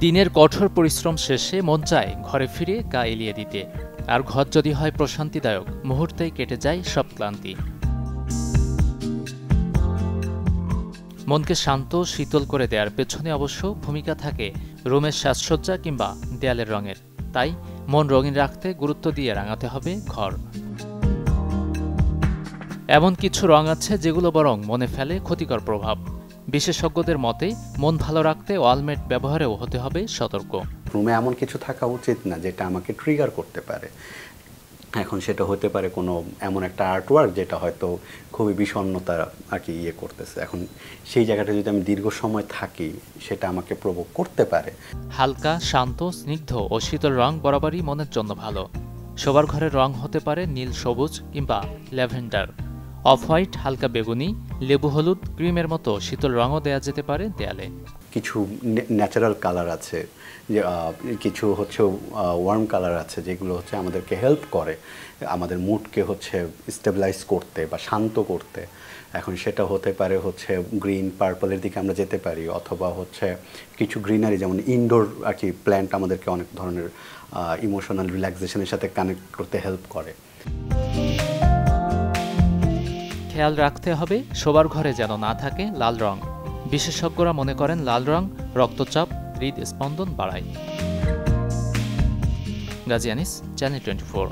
দিনের কঠোর পরিশ্রম শেষে মন চায় ঘরে ফিরে গা এলিয়ে দিতে, আর ঘর যদি হয় প্রশান্তিদায়ক, মুহূর্তেই কেটে যায় সব ক্লান্তি। মনকে শান্ত শীতল করে দেওয়ার পেছনে অবশ্য ভূমিকা থাকে রুমের সাজসজ্জা কিংবা দেয়ালের রঙের। তাই মন রঙিন রাখতে গুরুত্ব দিয়ে রাঙাতে হবে ঘর। এমন কিছু রং আছে যেগুলো বরং মনে ফেলে ক্ষতিকর প্রভাব। বিশেষজ্ঞদের মতে মন ভালো রাখতে ওয়ালমেট ব্যবহারেও হতে হবে সতর্ক। রুমে এমন কিছু থাকা উচিত না যেটা আমাকে ট্রিগার করতে পারে। এখন সেটা হতে পারে কোনো এমন একটা আর্টওয়ার্ক যেটা হয়তো খুবই বিষণ্ণতা আর কি করতেছে। এখন সেই জায়গাটা যদি আমি দীর্ঘ সময় থাকি সেটা আমাকে প্রভোগ করতে পারে। হালকা, শান্ত, স্নিগ্ধ ও শীতল রং বরাবরই মনের জন্য ভালো। শোবার ঘরের রং হতে পারে নীল, সবুজ কিংবা ল্যাভেন্ডার। অফ হোয়াইট, হালকা বেগুনি, লেবু হলুদ, ক্রিমের মতো শীতল রঙও দেয়া যেতে পারে দেয়ালে। কিছু ন্যাচারাল কালার আছে, যে কিছু হচ্ছে ওয়ার্ম কালার আছে যেগুলো হচ্ছে আমাদেরকে হেল্প করে আমাদের মুডকে হচ্ছে স্টেবিলাইজ করতে বা শান্ত করতে। এখন সেটা হতে পারে হচ্ছে গ্রিন, পার্পলের দিকে আমরা যেতে পারি, অথবা হচ্ছে কিছু গ্রিনারি যেমন ইনডোর আর কি প্ল্যান্ট আমাদেরকে অনেক ধরনের ইমোশনাল রিল্যাক্সেশনের সাথে কানেক্ট করতে হেল্প করে। খেয়াল রাখতে হবে শোবার ঘরে যেন না থাকে লাল রং। বিশেষজ্ঞরা মনে করেন লাল রং রক্তচাপ, হৃদস্পন্দন বাড়ায়। গাজী আনিস, চ্যানেল 24।